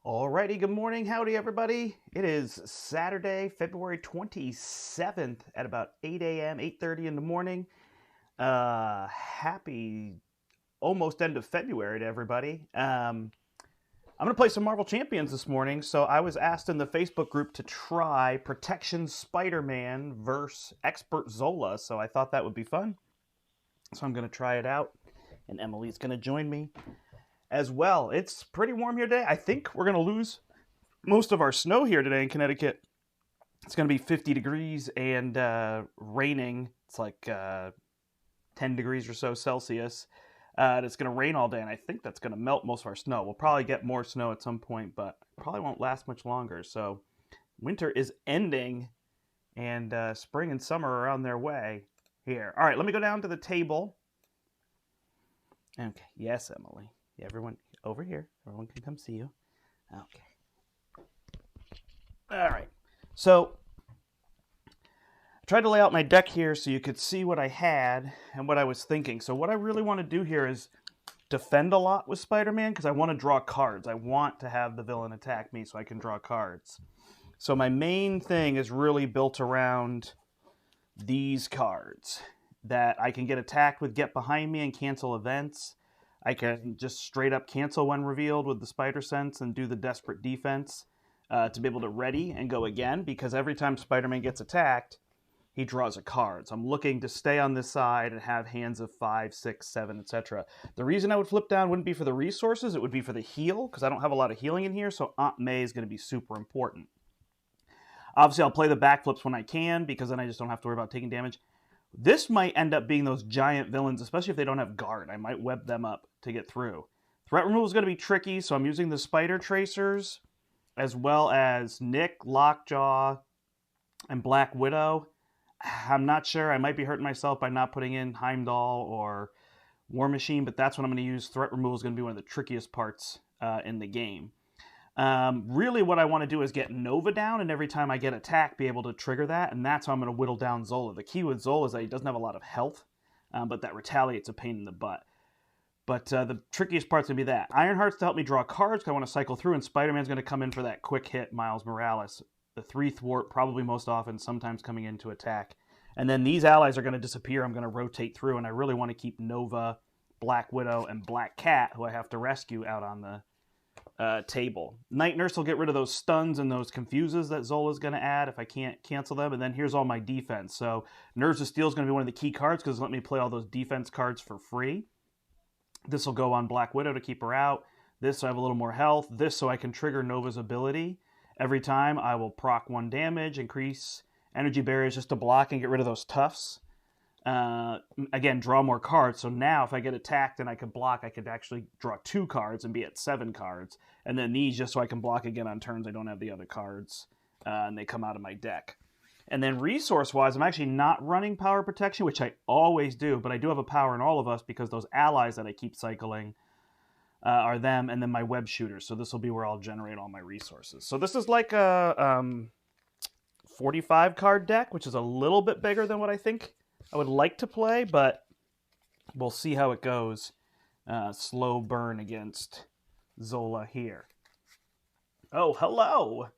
Alrighty, good morning, howdy everybody. It is Saturday, February 27th at about 8 a.m., 8:30 in the morning. Happy almost end of February to everybody. I'm going to play some Marvel Champions this morning, so I was asked in the Facebook group to try Protection Spider-Man versus Expert Zola, so I thought that would be fun. So I'm going to try it out, and Emily's going to join me as well. It's pretty warm here today. I think we're going to lose most of our snow here today in Connecticut. It's going to be 50 degrees and raining. It's like 10 degrees or so Celsius. And it's going to rain all day, and I think that's going to melt most of our snow. We'll probably get more snow at some point, but it probably won't last much longer. So winter is ending, and spring and summer are on their way here. All right, let me go down to the table. Okay, yes, Emily. Yeah, everyone over here. Everyone can come see you. Okay. All right. So I tried to lay out my deck here so you could see what I had and what I was thinking. So what I really want to do here is defend a lot with Spider-Man because I want to draw cards. I want to have the villain attack me so I can draw cards. So my main thing is really built around these cards that I can get attacked with, get behind me, and cancel events. I can just straight up cancel when revealed with the Spider Sense and do the Desperate Defense to be able to ready and go again, because every time Spider-Man gets attacked, he draws a card. So I'm looking to stay on this side and have hands of 5, 6, 7, etc. The reason I would flip down wouldn't be for the resources, it would be for the heal, because I don't have a lot of healing in here, so Aunt May is going to be super important. Obviously, I'll play the backflips when I can, because then I just don't have to worry about taking damage. This might end up being those giant villains, especially if they don't have guard. I might web them up to get through. Threat removal is going to be tricky, so I'm using the Spider Tracers, as well as Nick, Lockjaw, and Black Widow. I'm not sure. I might be hurting myself by not putting in Heimdall or War Machine, but that's what I'm going to use. Threat removal is going to be one of the trickiest parts in the game. Really what I want to do is get Nova down, and every time I get attacked, be able to trigger that, and that's how I'm going to whittle down Zola. The key with Zola is that he doesn't have a lot of health, but that retaliate's a pain in the butt. But the trickiest part's going to be that. Ironheart's to help me draw cards, because I want to cycle through, and Spider-Man's going to come in for that quick hit, Miles Morales. The 3 thwart, probably most often, sometimes coming in to attack. And then these allies are going to disappear. I'm going to rotate through, and I really want to keep Nova, Black Widow, and Black Cat, who I have to rescue, out on the table. Night Nurse will get rid of those stuns and those confuses that Zola's going to add if I can't cancel them. And then here's all my defense. So Nerves of Steel is going to be one of the key cards because let me play all those defense cards for free. This will go on Black Widow to keep her out. This so I have a little more health. This so I can trigger Nova's ability. Every time I will proc 1 damage, increase energy barriers just to block and get rid of those toughs. Again, draw more cards. So now if I get attacked and I can block, I could actually draw 2 cards and be at 7 cards. And then these just so I can block again on turns I don't have the other cards. And they come out of my deck. And then resource-wise, I'm actually not running Power Protection, which I always do. But I do have a power in all of us because those allies that I keep cycling are them and then my web shooters. So this will be where I'll generate all my resources. So this is like a 45 card deck, which is a little bit bigger than what I think I would like to play, but we'll see how it goes. Slow burn against Zola here. Oh, hello!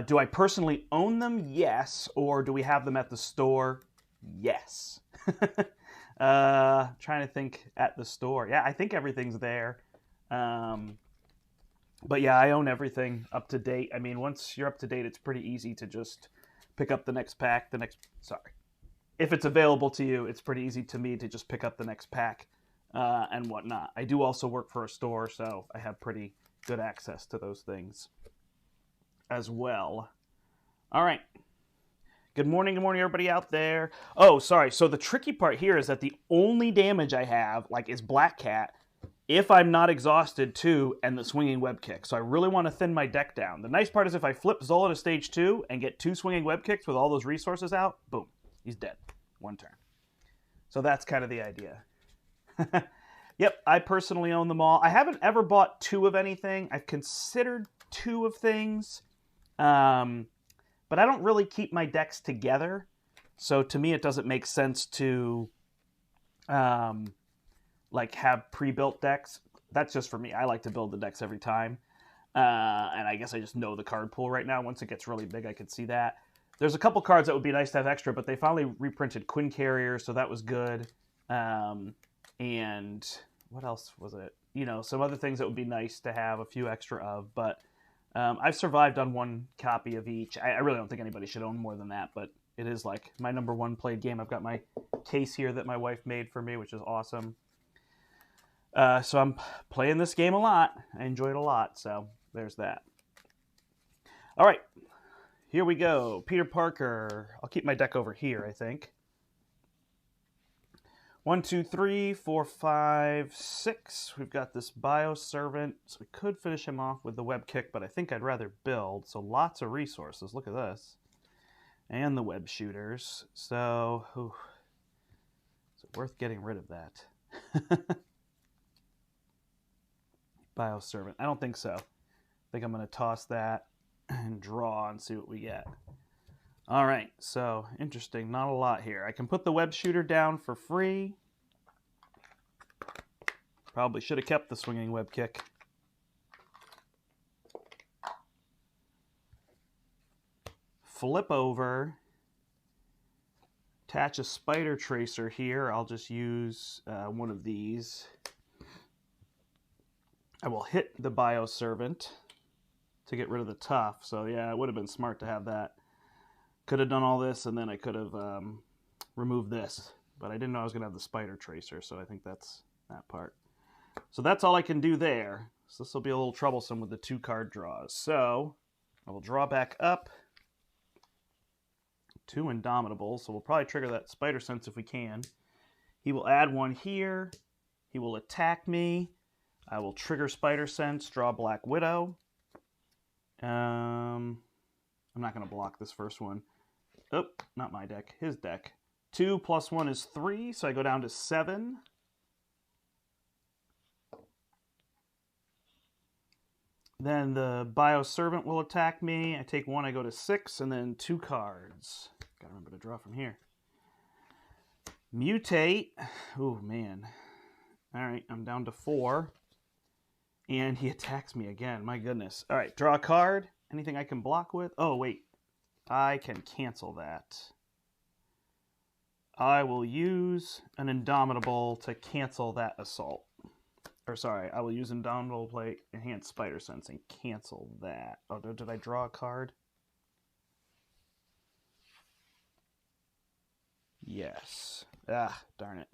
Do I personally own them? Yes. Or do we have them at the store? Yes. Trying to think at the store. Yeah, I think everything's there. But yeah, I own everything up to date. I mean, once you're up to date, it's pretty easy to just pick up the next pack, if it's available to you, it's pretty easy to me to just pick up the next pack and whatnot. I do also work for a store, so I have pretty good access to those things as well. All right. Good morning, everybody out there. Oh, sorry. So the tricky part here is that the only damage I have, is Black Cat, if I'm not exhausted too, and the swinging web kick. So I really want to thin my deck down. The nice part is if I flip Zola to stage 2 and get 2 swinging web kicks with all those resources out, boom, he's dead. 1 turn. So that's kind of the idea. Yep, I personally own them all. I haven't ever bought 2 of anything. I've considered 2 of things, but I don't really keep my decks together. So to me, it doesn't make sense to have pre-built decks. that's just for me. I like to build the decks every time. And I guess I just know the card pool right now. Once it gets really big, I could see that. There's a couple cards that would be nice to have extra, but they finally reprinted Quinn Carrier, so that was good. And what else was it? You know, some other things that would be nice to have a few extra of, but I've survived on one copy of each. I really don't think anybody should own more than that, but it is like my #1 played game. I've got my case here that my wife made for me, which is awesome. So I'm playing this game a lot. I enjoy it a lot, so there's that. All right, here we go. Peter Parker. I'll keep my deck over here, I think. 1, 2, 3, 4, 5, 6. We've got this Bioservant, so we could finish him off with the Web Kick, but I think I'd rather build. So lots of resources. Look at this. And the Web Shooters. So, is it worth getting rid of that? Bioservant. I don't think so. I think I'm going to toss that and draw and see what we get. All right, so interesting. Not a lot here. I can put the Web Shooter down for free. Probably should have kept the Swinging Web Kick. Flip over. Attach a Spider Tracer here. I'll just use one of these. I will hit the Bioservant to get rid of the tough. So yeah, it would have been smart to have that. Could have done all this, and then I could have removed this. But I didn't know I was going to have the Spider Tracer, so I think that's that part. So that's all I can do there. So this will be a little troublesome with the 2-card draws. So I will draw back up 2 Indomitables. So we'll probably trigger that Spider Sense if we can. He will add 1 here. He will attack me. I will trigger Spider Sense, draw Black Widow. I'm not going to block this first one. Oh, not my deck, his deck. 2 + 1 is 3, so I go down to 7. Then the Bioservant will attack me. I take 1, I go to 6, and then 2 cards. Gotta remember to draw from here. Mutate. Oh, man. All right, I'm down to 4. And he attacks me again. My goodness. All right, draw a card. Anything I can block with? Oh, wait. I can cancel that. I will use an Indomitable to cancel that assault. Or sorry, I will use Indomitable to play Enhanced Spider Sense and cancel that. Oh, did I draw a card? Yes. Ah, darn it.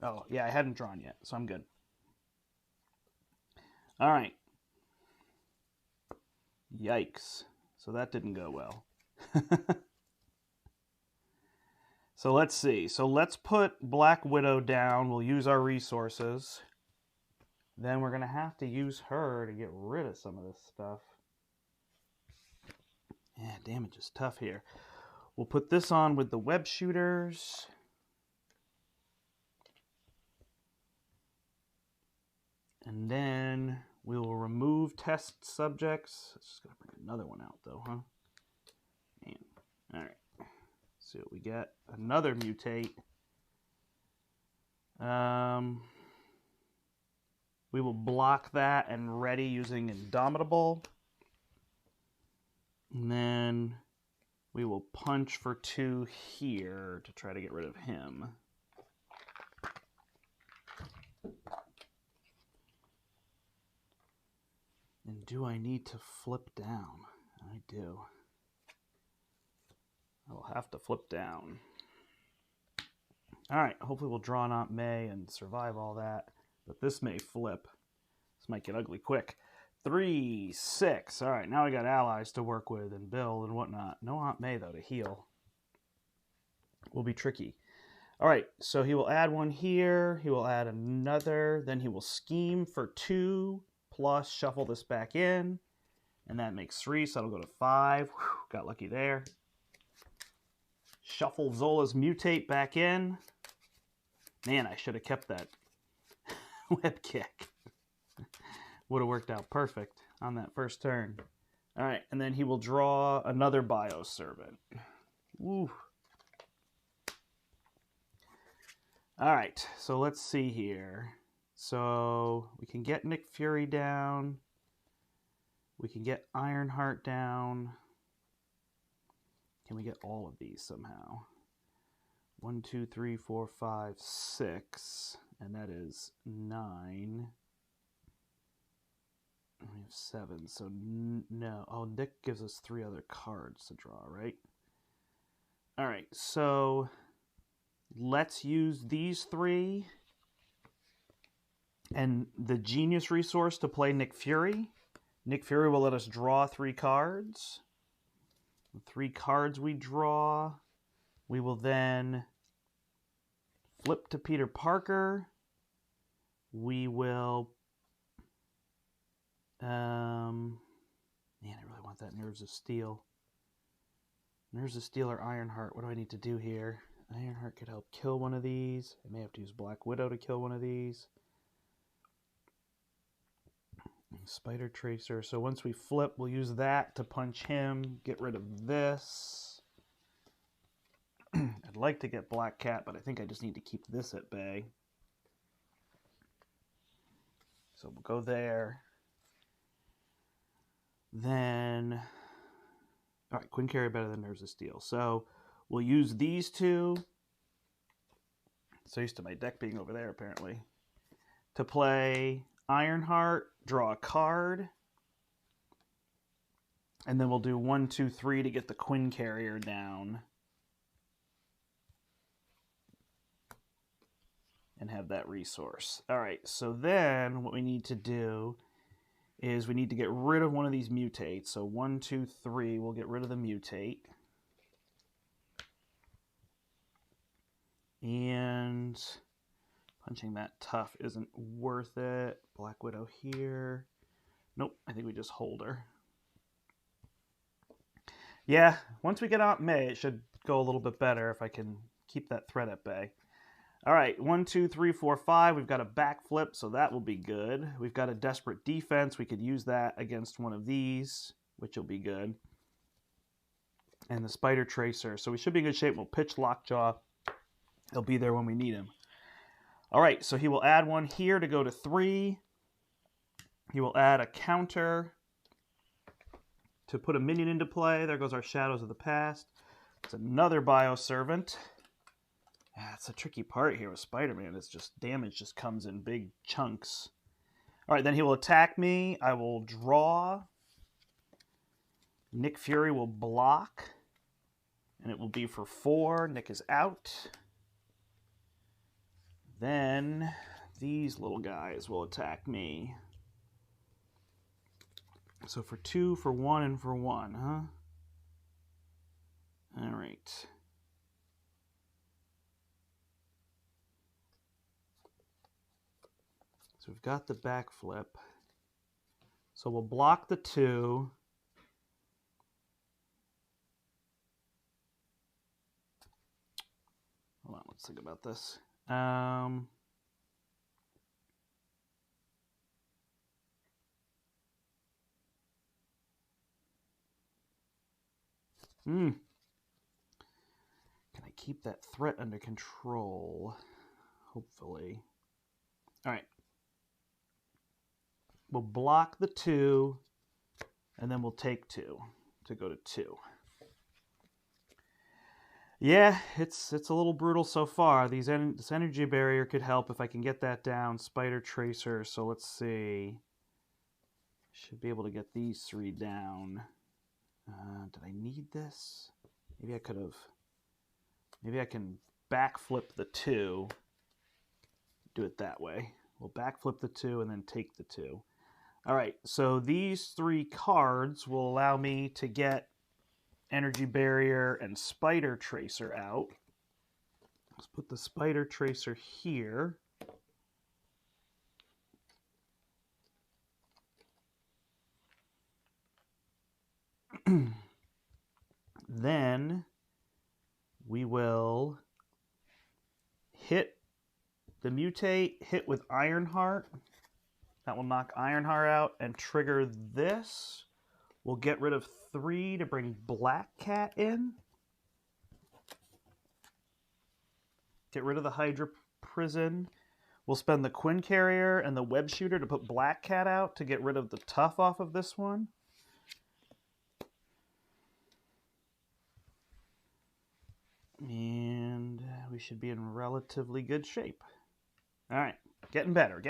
Oh, yeah, I hadn't drawn yet, so I'm good. All right. Yikes. So that didn't go well. So let's see. So let's put Black Widow down. We'll use our resources. Then we're going to have to use her to get rid of some of this stuff. Yeah, damage is tough here. We'll put this on with the Web Shooters. And then we will remove test subjects. Just gotta bring another one out though, huh? Man. All right. See what we get. Another mutate. We will block that and ready using Indomitable. And then we will punch for 2 here to try to get rid of him. And do I need to flip down? I do. I'll have to flip down. All right, hopefully we'll draw an Aunt May and survive all that. But this may flip. This might get ugly quick. 3, 6. All right, now I got allies to work with and build and whatnot. No Aunt May, though, to heal. Will be tricky. All right, so he will add 1 here. He will add another. Then he will scheme for 2. Plus shuffle this back in, and that makes 3, so that'll go to 5. Whew, got lucky there. Shuffle Zola's mutate back in. Man, I should have kept that Web Kick. Would have worked out perfect on that first turn. All right, and then he will draw another Bioservant. Woo. All right, so let's see here. So we can get Nick Fury down. We can get Ironheart down. Can we get all of these somehow? 1, 2, 3, 4, 5, 6. And that is 9. We have 7. So no. Oh, Nick gives us 3 other cards to draw, right? All right, so let's use these 3 and the Genius resource to play Nick Fury. Nick Fury will let us draw 3 cards. The 3 cards we draw, we will then flip to Peter Parker. We will... man, I really want that Nerves of Steel. Nerves of Steel or Ironheart. What do I need to do here? Ironheart could help kill one of these. I may have to use Black Widow to kill one of these. Spider Tracer. So once we flip, we'll use that to punch him. Get rid of this. I'd like to get Black Cat, but I think I just need to keep this at bay. So we'll go there. Then, all right, Quinn Carey better than Nerves of Steel. So we'll use these 2. So used to my deck being over there, apparently. To play Ironheart, draw a card. And then we'll do 1, 2, 3 to get the Quinn Carrier down. And have that resource. All right, so then what we need to do is we need to get rid of one of these mutates. So 1, 2, 3, we'll get rid of the mutate. And punching that tough isn't worth it. Black Widow here. Nope, I think we just hold her. Yeah, once we get Aunt May, it should go a little bit better if I can keep that threat at bay. All right, 1, 2, 3, 4, 5. We've got a backflip, so that will be good. We've got a desperate defense. We could use that against one of these, which will be good. And the Spider Tracer. So we should be in good shape. We'll pitch Lockjaw. He'll be there when we need him. All right, so he will add 1 here to go to 3. He will add a counter to put a minion into play. There goes our Shadows of the Past. It's another Bioservant. That's a tricky part here with Spider-Man. It's just damage just comes in big chunks. All right, then he will attack me. I will draw. Nick Fury will block. And it will be for 4. Nick is out. Then these little guys will attack me. So for 2, for 1, and for 1, huh? All right. So we've got the backflip. So we'll block the 2. Hold on, let's think about this. Can I keep that threat under control? Hopefully. All right. We'll block the 2, and then we'll take 2 to go to 2. Yeah, it's a little brutal so far. This energy barrier could help if I can get that down. Spider Tracer, so let's see. Should be able to get these 3 down. Did I need this? Maybe I could have... Maybe I can backflip the 2. Do it that way. We'll backflip the 2 and then take the 2. All right, so these 3 cards will allow me to get Energy Barrier and Spider Tracer out. Let's put the Spider Tracer here. Then we will hit the mutate, hit with Ironheart. That will knock Ironheart out and trigger this. We'll get rid of 3 to bring Black Cat in. get rid of the Hydra Prison. We'll spend the Quinn Carrier and the Web Shooter to put Black Cat out to get rid of the Tough off of this one. And we should be in relatively good shape. All right, getting better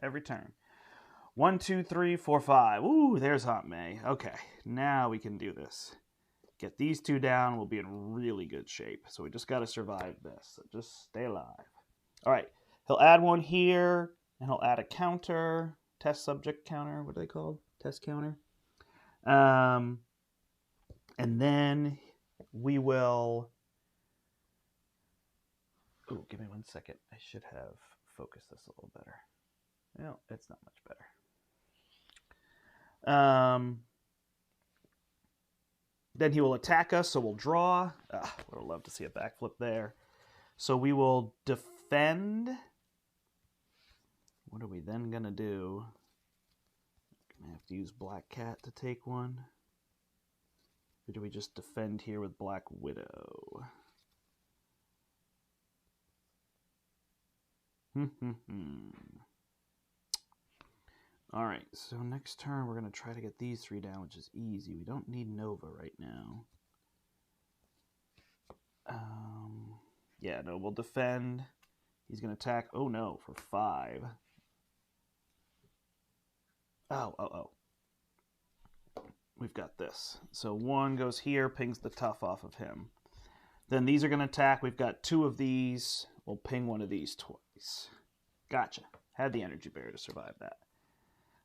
every turn. 1, 2, 3, 4, 5. Ooh, there's Aunt May. Okay, now we can do this. Get these two down, we'll be in really good shape. So we just got to survive this. So just stay alive. All right, he'll add one here, and he'll add a counter, test subject counter. What are they called? Test counter. And then we will. Oh, give me 1 second. I should have focused this a little better. No, it's not much better. Then he will attack us, so we'll draw. I would love to see a backflip there. So we will defend. What are we then going to do? Going to have to use Black Cat to take one. Or do we just defend here with Black Widow? All right, so next turn we're going to try to get these three down, which is easy. We don't need Nova right now. Yeah, no, we'll defend. He's going to attack. Oh, no, for 5. Oh. We've got this. So 1 goes here, pings the Tough off of him. Then these are going to attack. We've got 2 of these. We'll ping one of these twice. Gotcha. Had the energy barrier to survive that.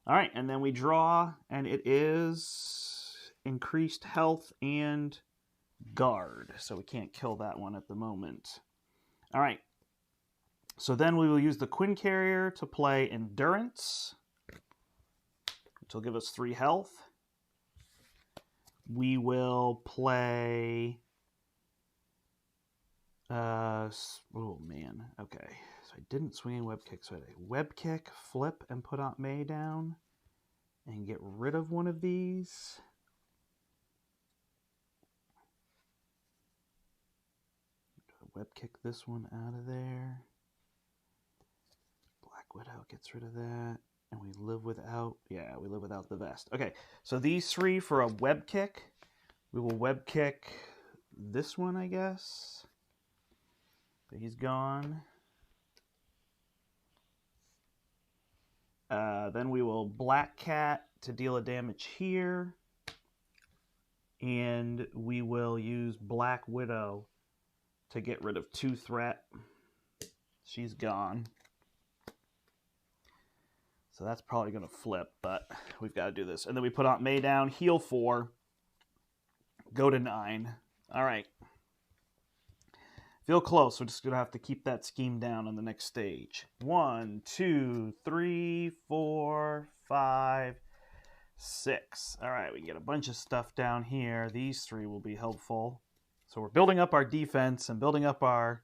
All right, and then we draw, and it is increased health and guard. So we can't kill that one at the moment. All right. So then we will use the Quinn Carrier to play Endurance, which will give us 3 health. We will play... oh, man. Okay. So I didn't swing in Web Kick. So I had a Web Kick, flip, and put Aunt May down. And get rid of one of these. Web Kick this one out of there. Black Widow gets rid of that. And we live without... Yeah, we live without the vest. Okay, so these 3 for a Web Kick. We will Web Kick this one, I guess. But he's gone. Then we will Black Cat to deal a damage here. And we will use Black Widow to get rid of 2 threat. She's gone. So that's probably going to flip, but we've got to do this. And then we put Aunt May down, heal 4, go to 9. All right. Feel close. We're just going to have to keep that scheme down on the next stage. 1, 2, 3, 4, 5, 6. All right, we can get a bunch of stuff down here. These 3 will be helpful. So we're building up our defense and building up our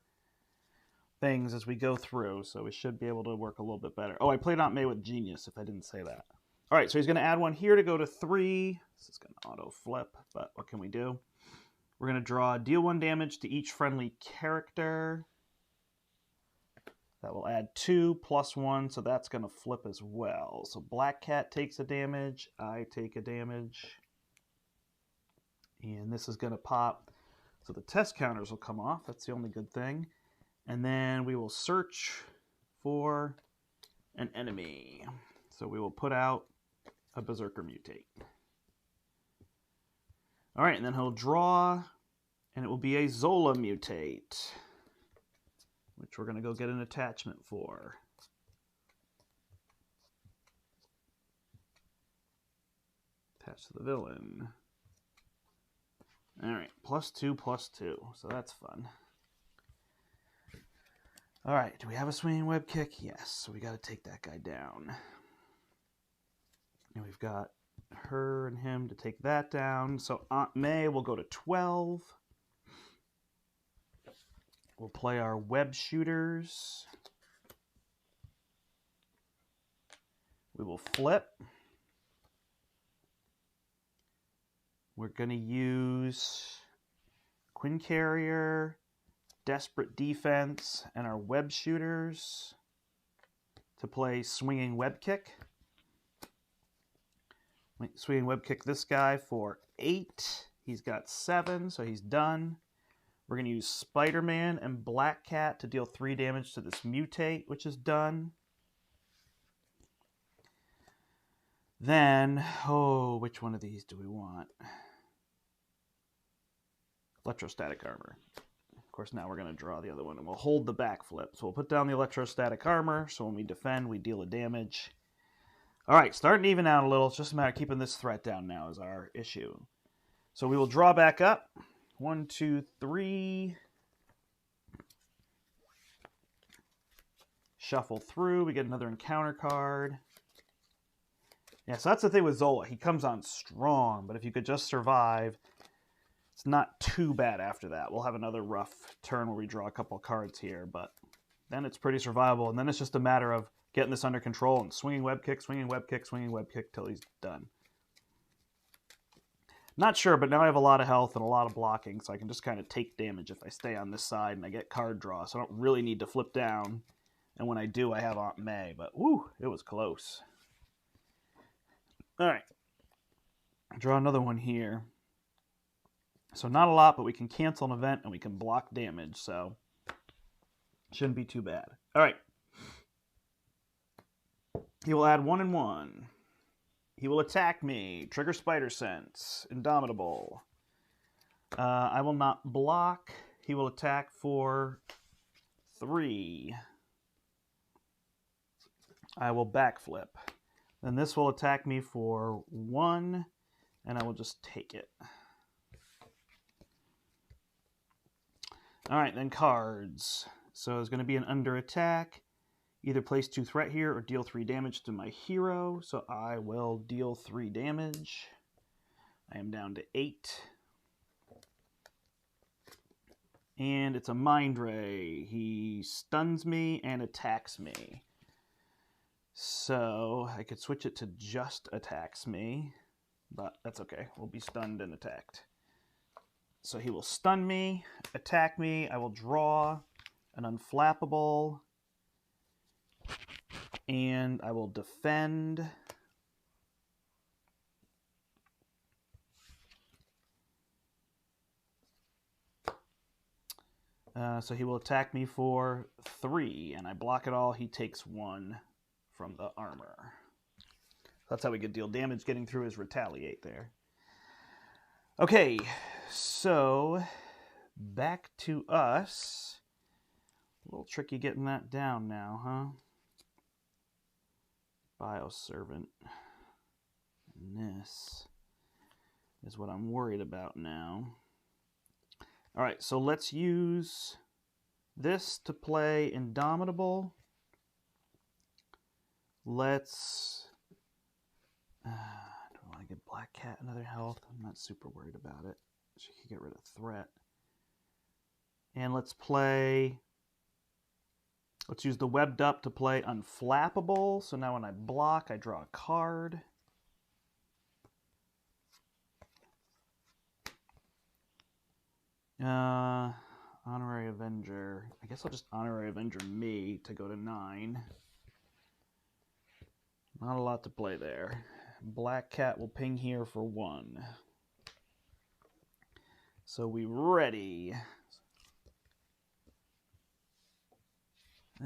things as we go through. So we should be able to work a little bit better. Oh, I played Aunt May with Genius, if I didn't say that. All right, so he's going to add one here to go to 3. This is going to auto flip, but what can we do? We're going to draw, deal 1 damage to each friendly character. That will add 2 plus 1, so that's going to flip as well. So Black Cat takes a damage, I take a damage. And this is going to pop. So the test counters will come off, that's the only good thing. And then we will search for an enemy. So we will put out a Berserker Mutate. All right, and then he'll draw, and it will be a Zola Mutate, which we're going to go get an attachment for. Attach to the villain. All right, +2, +2, so that's fun. All right, do we have a swinging Web Kick? Yes, so we got to take that guy down. And we've got her and him to take that down. So Aunt May will go to 12. We'll play our Web Shooters. We will flip. We're going to use Quinn Carrier Desperate Defense and our Web Shooters to play Swinging Web Kick. Swinging Web Kick this guy for 8. He's got 7, so he's done. We're going to use Spider-Man and Black Cat to deal 3 damage to this Mutate, which is done. Then, oh, which one of these do we want? Electrostatic Armor. Of course, now we're going to draw the other one, and we'll hold the backflip. So we'll put down the Electrostatic Armor, so when we defend, we deal a damage. All right, starting to even out a little. It's just a matter of keeping this threat down now is our issue. So we will draw back up. 1, 2, 3. Shuffle through. We get another encounter card. Yeah, so that's the thing with Zola. He comes on strong, but if you could just survive, it's not too bad after that. We'll have another rough turn where we draw a couple cards here, but then it's pretty survivable. And then it's just a matter of getting this under control and swinging web kick, swinging web kick, swinging web kick till he's done. Not sure, but now I have a lot of health and a lot of blocking, so I can just kind of take damage if I stay on this side and I get card draw. So I don't really need to flip down. And when I do, I have Aunt May. But, woo, it was close. All right. Draw another one here. So not a lot, but we can cancel an event and we can block damage. So shouldn't be too bad. All right. He will add 1 and 1. He will attack me. Trigger Spider Sense. Indomitable. I will not block. He will attack for 3. I will backflip. Then this will attack me for 1, and I will just take it. All right, then cards. So it's going to be an under attack. Either place 2 threat here or deal 3 damage to my hero. So I will deal 3 damage. I am down to 8. And it's a Mind Ray. He stuns me and attacks me. So I could switch it to just attacks me. But that's okay. We'll be stunned and attacked. So he will stun me, attack me. I will draw an Unflappable. And I will defend. So he will attack me for 3, and I block it all. He takes 1 from the armor. That's how we could deal damage getting through his retaliate there. Okay, so back to us. A little tricky getting that down now, huh? Bioservant. And this is what I'm worried about now. All right, so let's use this to play Indomitable. Let's... do I want to give Black Cat another health? I'm not super worried about it. She could get rid of threat. And let's play... Let's use the Webbed Up to play Unflappable. So now when I block, I draw a card. Honorary Avenger. I guess I'll just Honorary Avenger me to go to 9. Not a lot to play there. Black Cat will ping here for 1. So we ready.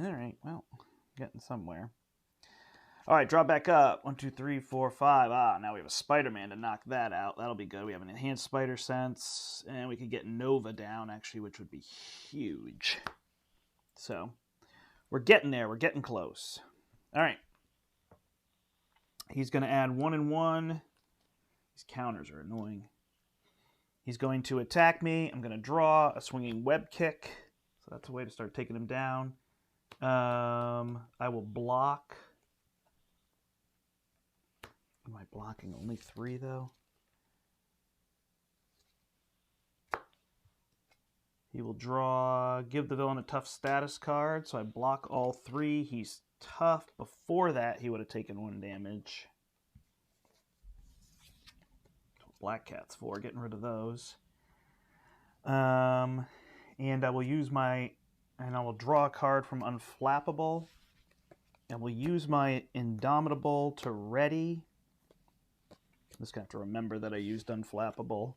Alright, well, getting somewhere. Alright, draw back up. 1, 2, 3, 4, 5. Ah, now we have a Spider-Man to knock that out. That'll be good. We have an Enhanced Spider Sense. And we could get Nova down, actually, which would be huge. So, we're getting there. We're getting close. Alright. He's going to add 1 and 1. These counters are annoying. He's going to attack me. I'm going to draw a Swinging Web Kick. So that's a way to start taking him down. I will block. Am I blocking only 3, though? He will draw, give the villain a tough status card, so I block all 3. He's tough. Before that, he would have taken 1 damage. Black Cat's 4, getting rid of those. And I will use my, and I will draw a card from Unflappable. And we'll use my Indomitable to ready. I'm just going to have to remember that I used Unflappable.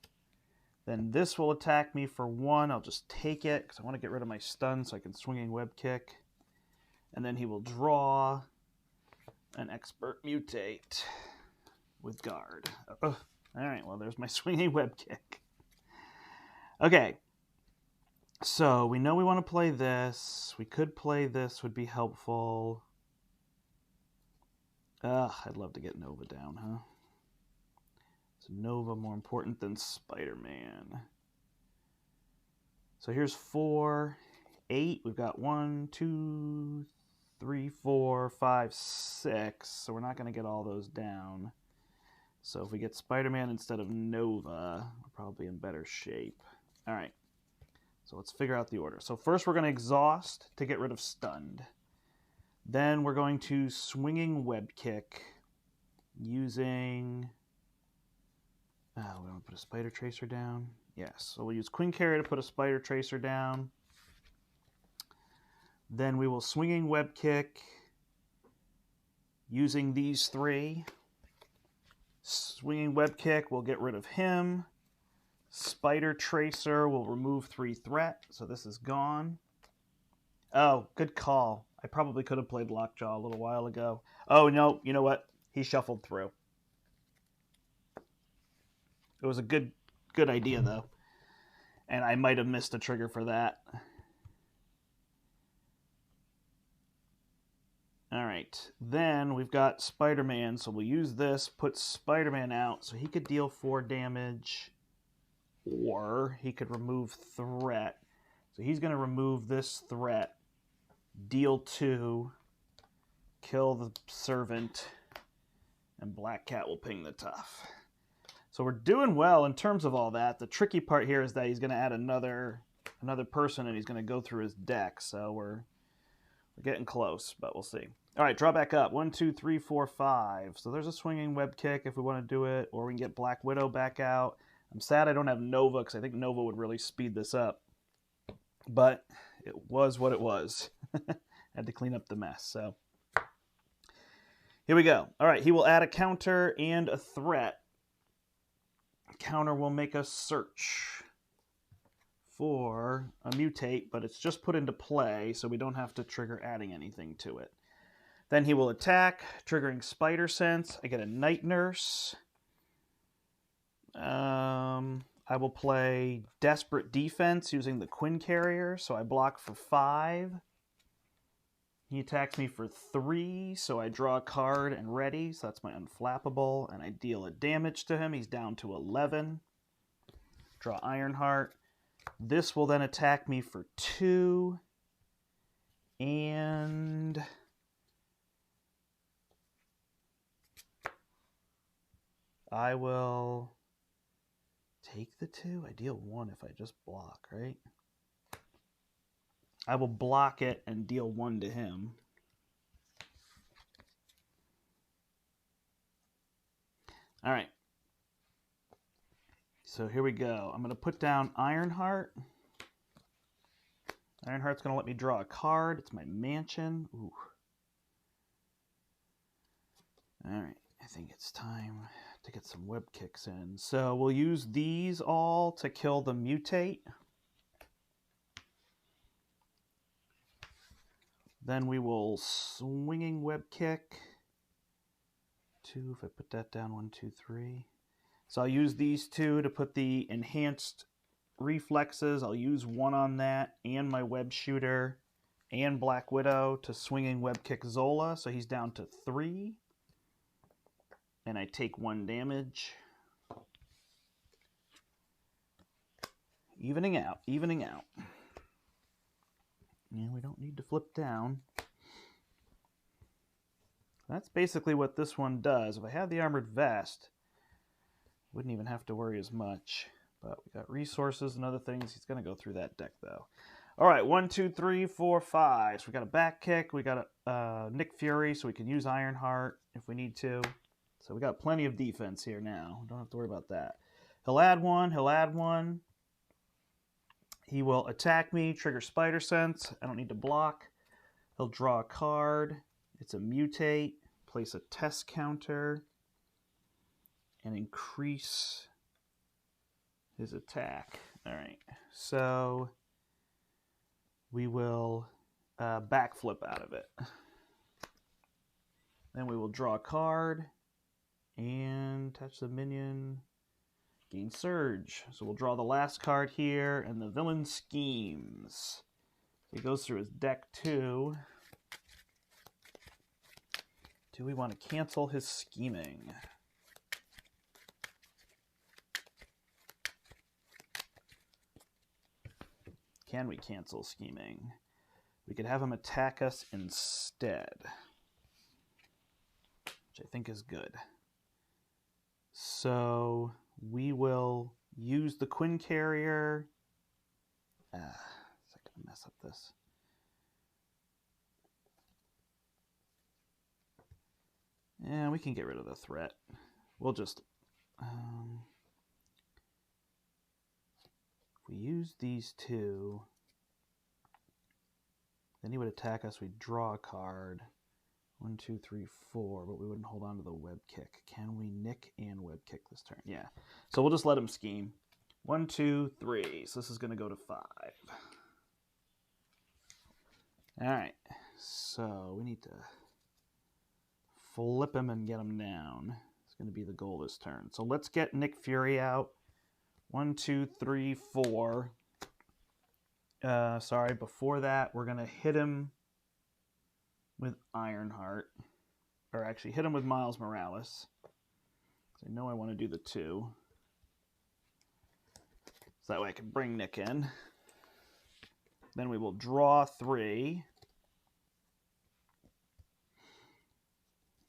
Then this will attack me for 1. I'll just take it because I want to get rid of my stun so I can Swinging Web Kick. And then he will draw an Expert Mutate with Guard. All right, well, there's my Swinging Web Kick. Okay, so we know we want to play this. We could play this, would be helpful. I'd love to get Nova down, huh? Is Nova more important than Spider-Man? So here's 4, 8. We've got 1, 2, 3, 4, 5, 6. So we're not going to get all those down. So if we get Spider-Man instead of Nova, we're probably in better shape. All right. So let's figure out the order. So first we're going to exhaust to get rid of stunned. Then we're going to Swinging Web Kick using... we want to put a Spider Tracer down. Yes, so we'll use Queen Carrier to put a Spider Tracer down. Then we will Swinging Web Kick using these 3. Swinging Web Kick will get rid of him. Spider Tracer will remove 3 threat, so this is gone. Oh, good call. I probably could have played Lockjaw a little while ago. Oh, no, you know what? He shuffled through. It was a good idea, though. And I might have missed a trigger for that. All right. Then we've got Spider-Man, so we'll use this, put Spider-Man out, so he could deal 4 damage, or he could remove threat. So he's going to remove this threat, deal 2, kill the servant, and Black Cat will ping the tough. So we're doing well in terms of all that. The tricky part here is that he's going to add another person, and he's going to go through his deck. So we're getting close, but we'll see. All right, draw back up. 1, 2, 3, 4, 5. So there's a Swinging Web Kick if we want to do it, or we can get Black Widow back out. I'm sad I don't have Nova because I think Nova would really speed this up. But it was what it was. Had to clean up the mess. So here we go. All right, he will add a counter and a threat. Counter will make us search for a mutate, but it's just put into play, so we don't have to trigger adding anything to it. Then he will attack, triggering Spider Sense. I get a Night Nurse. I will play Desperate Defense using the Quinn Carrier, so I block for 5. He attacks me for 3, so I draw a card and ready, so that's my Unflappable, and I deal a damage to him. He's down to 11. Draw Ironheart. This will then attack me for 2, and I will take the 2. I deal 1 if I just block, right? I will block it and deal 1 to him. All right. So here we go. I'm going to put down Ironheart. Ironheart's going to let me draw a card. It's my mansion. Ooh. All right. I think it's time to get some web kicks in. So we'll use these all to kill the mutate. Then we will Swinging Web Kick. 2, if I put that down, 1, 2, 3. So I'll use these 2 to put the enhanced reflexes. I'll use 1 on that and my Web Shooter and Black Widow to Swinging Web Kick Zola. So he's down to 3. And I take 1 damage. Evening out, evening out. Yeah, we don't need to flip down. That's basically what this one does. If I had the Armored Vest, wouldn't even have to worry as much. But we got resources and other things. He's going to go through that deck, though. All right, 1, 2, 3, 4, 5. So we got a back kick. We got a Nick Fury, so we can use Ironheart if we need to. So we got plenty of defense here now. Don't have to worry about that. He'll add 1. He'll add 1. He will attack me, trigger Spider Sense. I don't need to block. He'll draw a card. It's a mutate. Place a test counter. And increase his attack. All right. So we will backflip out of it. Then we will draw a card and touch the minion. Gain Surge. So we'll draw the last card here, and the villain schemes. He goes through his deck too. Do we want to cancel his scheming? Can we cancel scheming? We could have him attack us instead, which I think is good. So we will use the Quinn Carrier. Is that going to mess up this? Yeah, we can get rid of the threat. We'll just... if we use these two, then he would attack us. We'd draw a card. 1, 2, 3, 4, but we wouldn't hold on to the web kick. Can we nick and web kick this turn? Yeah. So we'll just let him scheme. 1, 2, 3. So this is going to go to 5. All right. So we need to flip him and get him down. It's going to be the goal this turn. So let's get Nick Fury out. 1, 2, 3, 4. Sorry, before that, we're going to hit him with Ironheart. Or actually, hit him with Miles Morales. I know I want to do the 2. So that way I can bring Nick in. Then we will draw 3.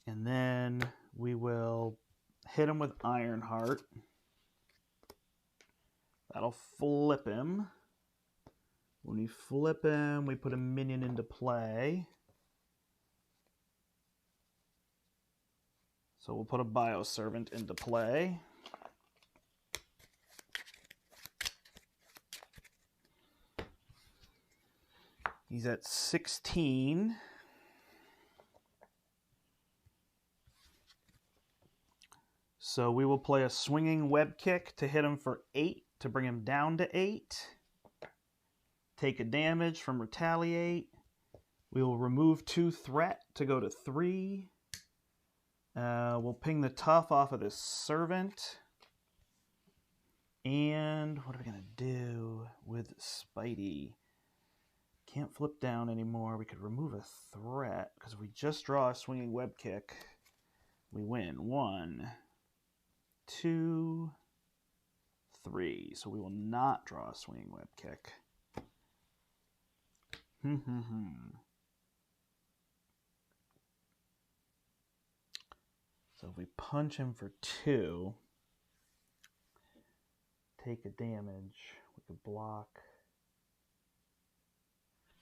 And then we will hit him with Ironheart. That'll flip him. When we flip him, we put a minion into play. So we'll put a Bioservant into play. He's at 16. So we will play a Swinging Web Kick to hit him for 8 to bring him down to 8. Take a damage from Retaliate. We will remove 2 threat to go to 3. We'll ping the tough off of this Servant. And what are we going to do with Spidey? Can't flip down anymore. We could remove a threat, because if we just draw a Swinging Web Kick, we win. 1, 2, 3. So we will not draw a Swinging Web Kick. So if we punch him for 2, take a damage, we could block.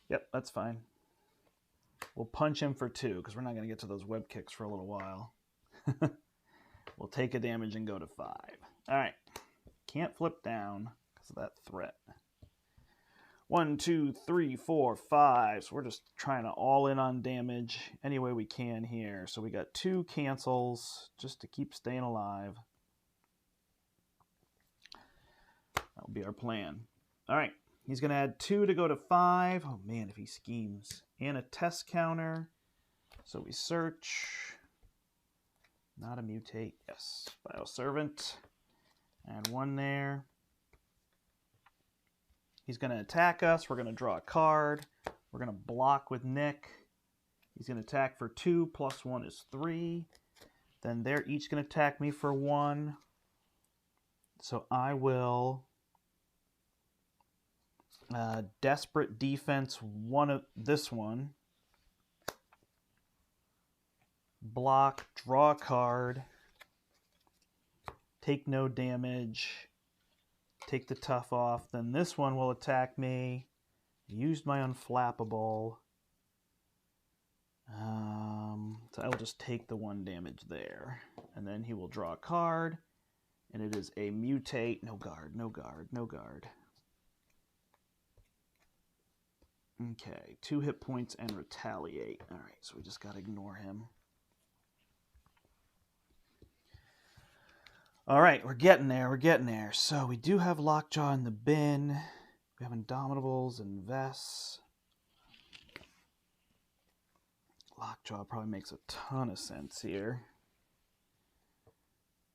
Yep, that's fine. We'll punch him for 2, because we're not going to get to those web kicks for a little while. We'll take a damage and go to 5. All right. Can't flip down because of that threat. 1, 2, 3, 4, 5. So we're just trying to all in on damage any way we can here. So we got 2 cancels just to keep staying alive. That will be our plan. All right. He's going to add 2 to go to 5. Oh, man, if he schemes. And a test counter. So we search. Not a mutate. Yes. Bioservant. Add 1 there. He's going to attack us. We're going to draw a card. We're going to block with Nick. He's going to attack for 2. Plus 1 is 3. Then they're each going to attack me for 1. So I will... Desperate Defense this one. Block, draw a card. Take no damage. Take the tough off. Then this one will attack me. Used my unflappable. So I will just take the 1 damage there. And then he will draw a card. And it is a mutate. No guard, no guard, no guard. Okay, 2 hit points and retaliate. All right, so we just got to ignore him. All right, we're getting there. We're getting there. So we do have Lockjaw in the bin. We have Indomitables and Vests. Lockjaw probably makes a ton of sense here.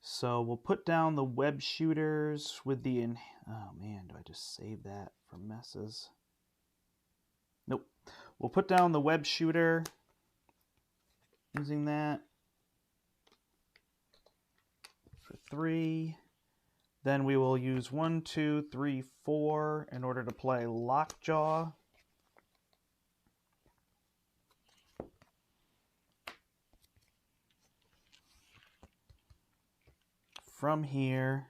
So we'll put down the web shooters with the... Oh man, do I just save that for messes? Nope. We'll put down the web shooter using that for 3. Then we will use 1, 2, 3, 4 in order to play Lockjaw. From here,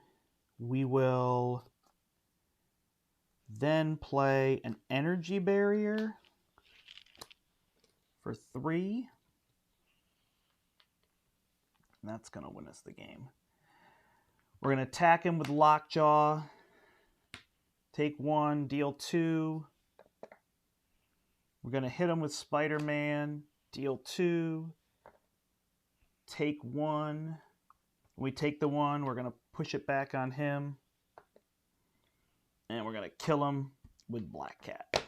we will then play an energy barrier for 3. And that's going to win us the game. We're going to attack him with Lockjaw. Take 1, deal 2. We're going to hit him with Spider-Man. Deal 2. Take 1. When we take the 1, we're going to push it back on him. And we're going to kill him with Black Cat.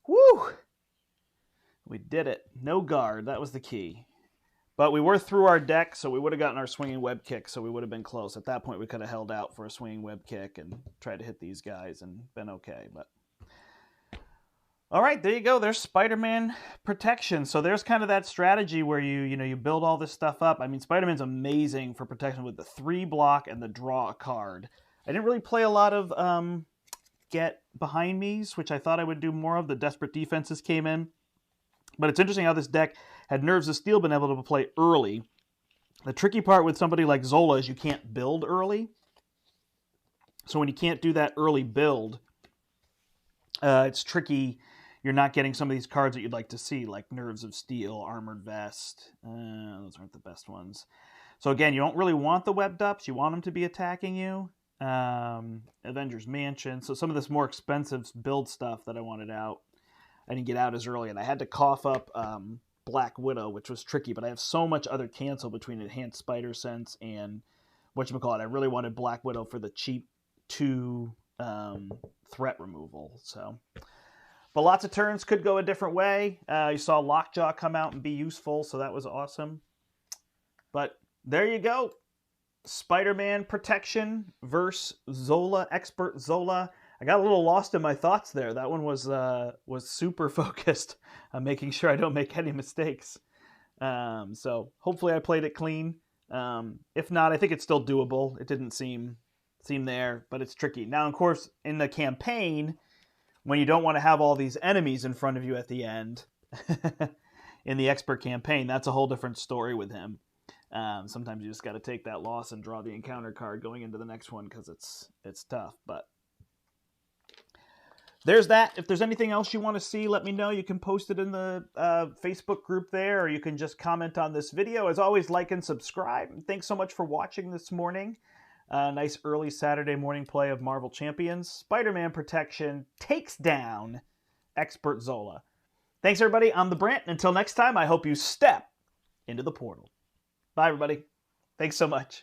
Woo! We did it. No guard. That was the key. But we were through our deck, so we would have gotten our swinging web kick, so we would have been close. At that point, we could have held out for a swinging web kick and tried to hit these guys and been okay. But all right, there you go. There's Spider-Man Protection. So there's kind of that strategy where you build all this stuff up. I mean, Spider-Man's amazing for protection with the 3 block and the draw a card. I didn't really play a lot of get behind me's, which I thought I would do more of. The desperate defenses came in. But it's interesting how this deck had Nerves of Steel been able to play early. The tricky part with somebody like Zola is you can't build early. So when you can't do that early build, it's tricky. You're not getting some of these cards that you'd like to see, like Nerves of Steel, Armored Vest. Those aren't the best ones. So again, you don't really want the webbed ups. You want them to be attacking you. Avengers Mansion. So some of this more expensive build stuff that I wanted out, I didn't get out as early, and I had to cough up Black Widow, which was tricky, but I have so much other cancel between Enhanced Spider Sense and whatchamacallit. I really wanted Black Widow for the cheap 2 threat removal. So, but lots of turns could go a different way. You saw Lockjaw come out and be useful, so that was awesome. But there you go. Spider-Man Protection versus Zola, Expert Zola. I got a little lost in my thoughts there. That one was super focused on making sure I don't make any mistakes. So hopefully I played it clean. If not, I think it's still doable. It didn't seem there, but it's tricky. Now, of course, in the campaign, when you don't want to have all these enemies in front of you at the end, in the Expert campaign, that's a whole different story with him. Sometimes you just got to take that loss and draw the encounter card going into the next one because it's tough, but there's that. If there's anything else you want to see, let me know. You can post it in the Facebook group there, or you can just comment on this video. As always, like and subscribe. Thanks so much for watching this morning. Nice early Saturday morning play of Marvel Champions. Spider-Man Protection takes down Expert Zola. Thanks, everybody. I'm the Brandt. Until next time, I hope you step into the portal. Bye, everybody. Thanks so much.